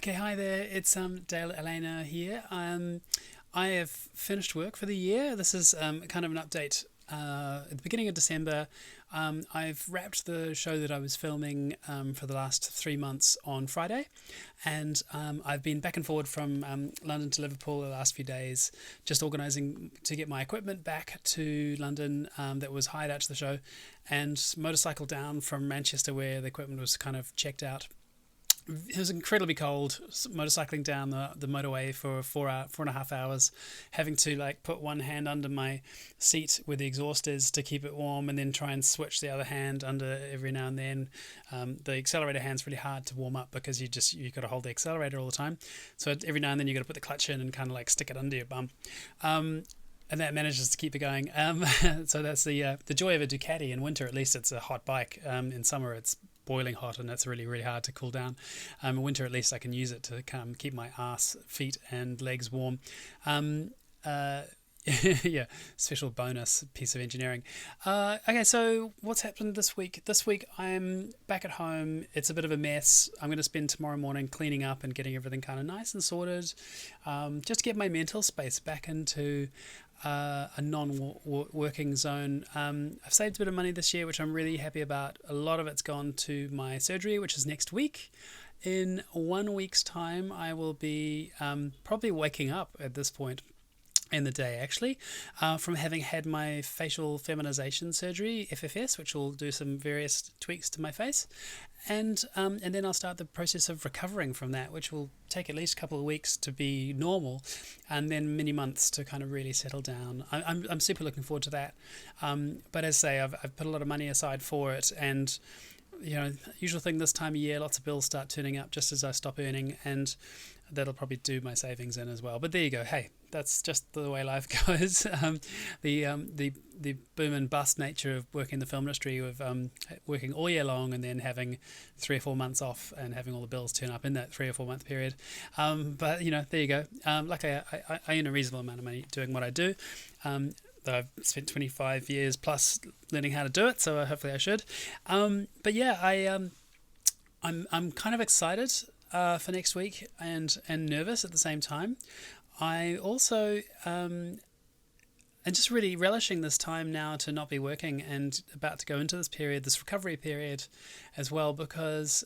Okay, hi there. It's Dale Elena here. I have finished work for the year. This is kind of an update. At the beginning of December, I've wrapped the show that I was filming for the last 3 months on Friday, and I've been back and forward from London to Liverpool the last few days, just organising to get my equipment back to London that was hired out to the show, and motorcycle down from Manchester where the equipment was kind of checked out. It was incredibly cold, motorcycling down the motorway for 4.5 hours, having to like put one hand under my seat where the exhaust is to keep it warm, and then try and switch the other hand under every now and then. The accelerator hand's really hard to warm up because you got to hold the accelerator all the time. So every now and then you got to put the clutch in and kind of like stick it under your bum. And that manages to keep it going. So that's the joy of a Ducati. In winter, at least, it's a hot bike. In summer, it's boiling hot and it's really, really hard to cool down. In winter, at least, I can use it to keep my ass, feet, and legs warm. Yeah, special bonus piece of engineering. Okay, so what's happened this week? This week I'm back at home. It's a bit of a mess. I'm going to spend tomorrow morning cleaning up and getting everything kind of nice and sorted, just to get my mental space back into a non-working zone. I've saved a bit of money this year, which I'm really happy about. A lot of it's gone to my surgery, which is next week. In 1 week's time, I will be probably waking up at this point in the day, actually, from having had my facial feminization surgery, FFS, which will do some various tweaks to my face, and then I'll start the process of recovering from that, which will take at least a couple of weeks to be normal, and then many months to kind of really settle down. I'm super looking forward to that, but as I say, I've put a lot of money aside for it, and usual thing this time of year, lots of bills start turning up just as I stop earning, and that'll probably do my savings in as well. But there you go. Hey, that's just the way life goes. The boom and bust nature of working in the film industry, of working all year long and then having 3 or 4 months off and having all the bills turn up in that 3 or 4 month period. But there you go. Luckily, I earn a reasonable amount of money doing what I do. Though I've spent 25 years plus learning how to do it, so hopefully I should. But yeah, I'm kind of excited for next week and nervous at the same time. I also am just really relishing this time now to not be working and about to go into this period, this recovery period as well, because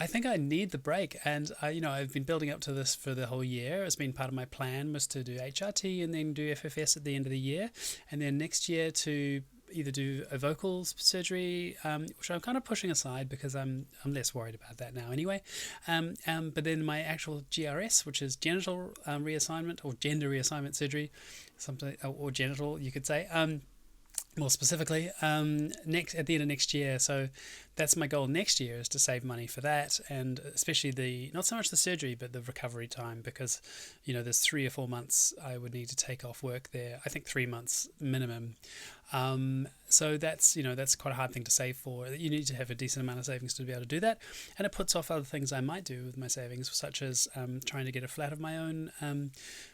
I think I need the break, and I've been building up to this for the whole year. It's been part of my plan, was to do HRT and then do FFS at the end of the year, and then next year to either do a vocals surgery, which I'm kind of pushing aside because I'm less worried about that now anyway. But then my actual GRS, which is genital reassignment or gender reassignment surgery, something, or genital, you could say. More specifically, at the end of next year. So that's my goal next year, is to save money for that, and especially not so much the surgery, but the recovery time, because there's 3 or 4 months I would need to take off work there. I think 3 months minimum. So that's quite a hard thing to save for. You need to have a decent amount of savings to be able to do that, and it puts off other things I might do with my savings, such as trying to get a flat of my own,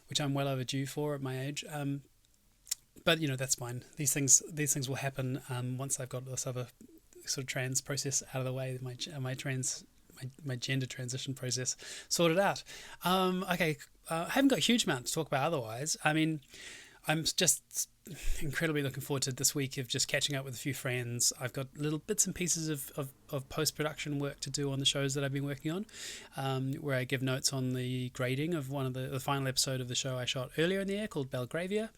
which I'm well overdue for at my age. But that's fine. These things will happen once I've got this other sort of trans process out of the way. My gender transition process sorted out. Okay, I haven't got a huge amount to talk about otherwise. I mean, I'm just incredibly looking forward to this week of just catching up with a few friends. I've got little bits and pieces of post-production work to do on the shows that I've been working on, where I give notes on the grading of one of the final episode of the show I shot earlier in the year called Belgravia,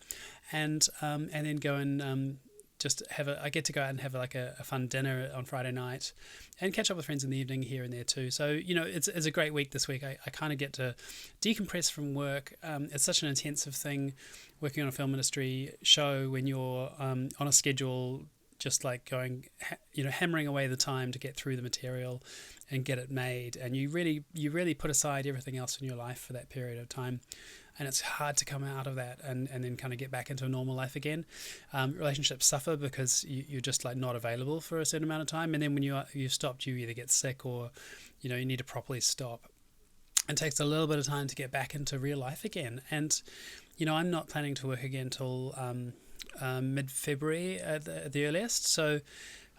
and then go and I get to go out and have a fun dinner on Friday night and catch up with friends in the evening here and there too. So, it's a great week this week. I kind of get to decompress from work. It's such an intensive thing working on a film industry show when you're on a schedule, just like going, hammering away the time to get through the material and get it made. And you really put aside everything else in your life for that period of time. And it's hard to come out of that and then kind of get back into a normal life again. Relationships suffer because you're just like not available for a certain amount of time. And then when you've stopped, you either get sick or, you need to properly stop. It takes a little bit of time to get back into real life again. And, I'm not planning to work again till mid-February at the earliest. So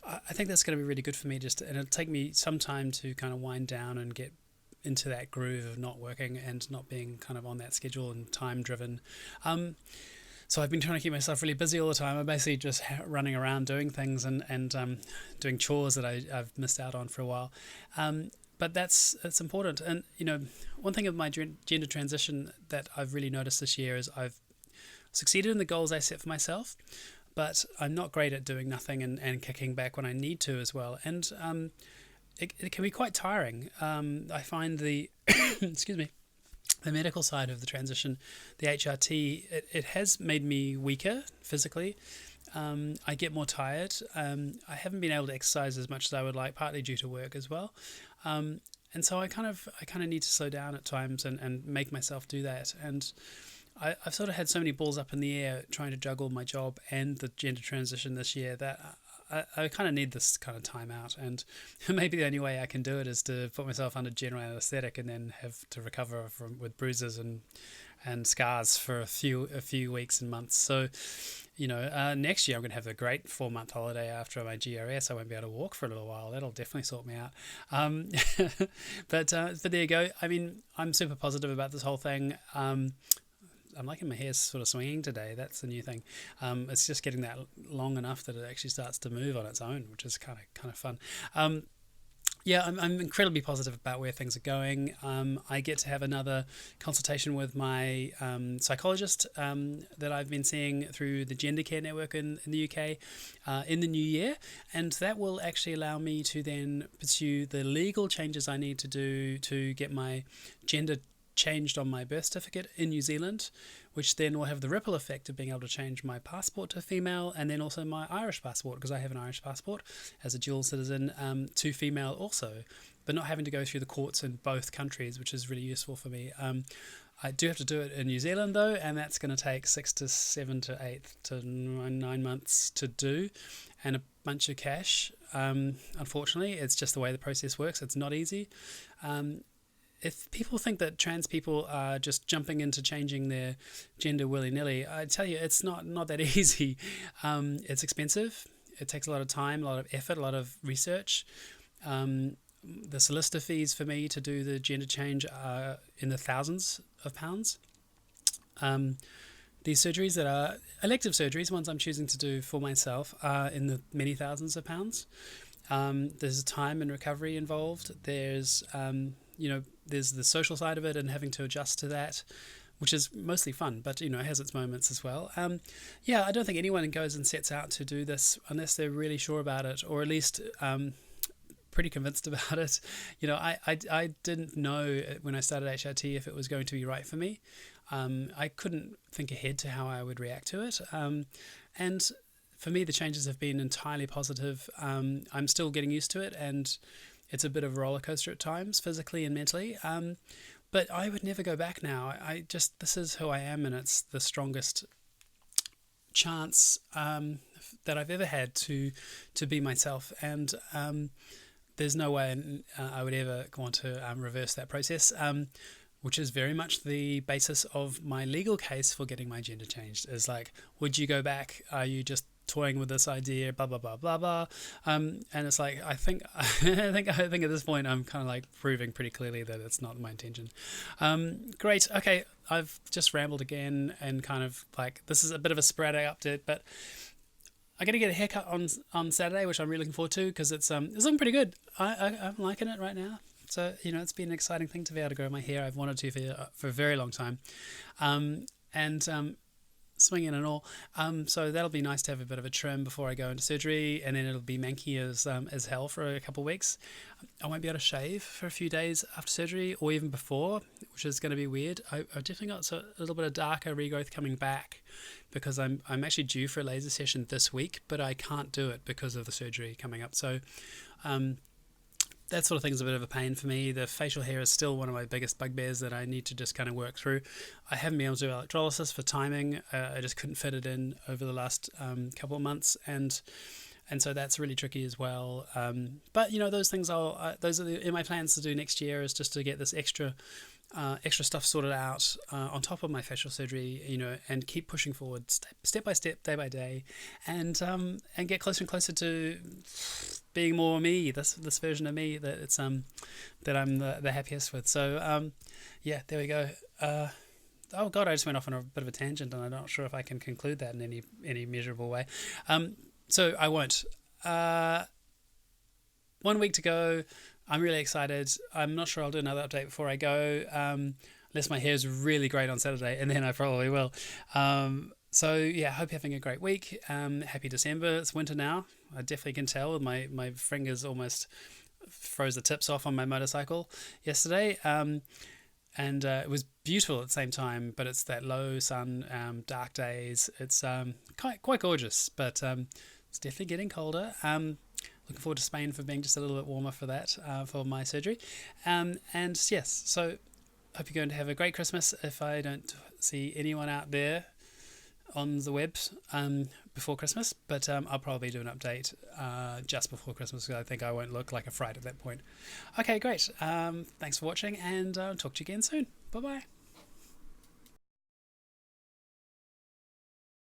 I think that's going to be really good for me, and it'll take me some time to kind of wind down and get into that groove of not working and not being kind of on that schedule and time driven. So I've been trying to keep myself really busy all the time. I'm basically just running around doing things and doing chores that I've missed out on for a while. But it's important. And, one thing of my gender transition that I've really noticed this year is I've succeeded in the goals I set for myself, but I'm not great at doing nothing and kicking back when I need to as well. And it can be quite tiring. I find the, excuse me, the medical side of the transition, the HRT, it has made me weaker physically. I get more tired. I haven't been able to exercise as much as I would like, partly due to work as well. And so I kind of need to slow down at times and make myself do that. And I've sort of had so many balls up in the air trying to juggle my job and the gender transition this year that I kind of need this kind of time out, and maybe the only way I can do it is to put myself under general anesthetic and then have to recover with bruises and scars for a few weeks and months. So, next year I'm going to have a great 4-month holiday after my GRS. I won't be able to walk for a little while. That'll definitely sort me out. But there you go. I mean, I'm super positive about this whole thing. I'm liking my hair sort of swinging today. That's the new thing. It's just getting that long enough that it actually starts to move on its own, which is kind of fun. I'm incredibly positive about where things are going. I get to have another consultation with my psychologist that I've been seeing through the Gender Care Network in the UK in the new year, and that will actually allow me to then pursue the legal changes I need to do to get my gender changed on my birth certificate in New Zealand, which then will have the ripple effect of being able to change my passport to female, and then also my Irish passport, because I have an Irish passport as a dual citizen, to female also, but not having to go through the courts in both countries, which is really useful for me. I do have to do it in New Zealand though, and that's going to take 6 to 7 to 8 to 9 months to do, and a bunch of cash. Unfortunately, it's just the way the process works. It's not easy. If people think that trans people are just jumping into changing their gender willy-nilly, I tell you, it's not that easy. It's expensive. It takes a lot of time, a lot of effort, a lot of research. The solicitor fees for me to do the gender change are in the thousands of pounds. These surgeries that are elective surgeries, ones I'm choosing to do for myself, are in the many thousands of pounds. There's time and recovery involved. There's there's the social side of it and having to adjust to that, which is mostly fun, but it has its moments as well. I don't think anyone goes and sets out to do this unless they're really sure about it, or at least pretty convinced about it. I didn't know when I started HRT if it was going to be right for me. I couldn't think ahead to how I would react to it. And for me, the changes have been entirely positive. I'm still getting used to it, and it's a bit of a roller coaster at times, physically and mentally. But I would never go back now. This is who I am, and it's the strongest chance that I've ever had to be myself. And there's no way I would ever want to reverse that process, which is very much the basis of my legal case for getting my gender changed. Is like, would you go back? Are you just toying with this idea, blah blah blah blah blah, and it's like I think at this point I'm kind of like proving pretty clearly that it's not my intention. Great, okay, I've just rambled again, and kind of like this is a bit of a sporadic update, but I'm gonna get a haircut on Saturday, which I'm really looking forward to, because it's looking pretty good. I'm liking it right now. So it's been an exciting thing to be able to grow my hair. I've wanted to for a very long time, and swinging and all. So that'll be nice to have a bit of a trim before I go into surgery, and then it'll be manky as hell for a couple of weeks. I won't be able to shave for a few days after surgery, or even before, which is going to be weird. I've definitely got a little bit of darker regrowth coming back, because I'm actually due for a laser session this week, but I can't do it because of the surgery coming up. So that sort of thing is a bit of a pain for me. The facial hair is still one of my biggest bugbears that I need to just kind of work through. I haven't been able to do electrolysis for timing. I just couldn't fit it in over the last couple of months, and so that's really tricky as well. But those things those are in my plans to do next year, is just to get this extra stuff sorted out on top of my facial surgery, and keep pushing forward step by step, day by day, and get closer and closer to being more me, this version of me that it's that I'm the happiest with. So yeah, there we go. Oh God, I just went off on a bit of a tangent, and I'm not sure if I can conclude that in any measurable way. So I won't. 1 week to go. I'm really excited. I'm not sure I'll do another update before I go, unless my hair's really great on Saturday, and then I probably will. So yeah, hope you're having a great week. Happy December. It's winter now. I definitely can tell. My fingers almost froze the tips off on my motorcycle yesterday. And it was beautiful at the same time, but it's that low sun, dark days. It's quite gorgeous, but it's definitely getting colder. Looking forward to Spain for being just a little bit warmer for that, for my surgery. And yes, so hope you're going to have a great Christmas. If I don't see anyone out there on the web before Christmas, but I'll probably do an update just before Christmas, because I think I won't look like a fright at that point. Okay, great. Thanks for watching, and I'll talk to you again soon. Bye bye.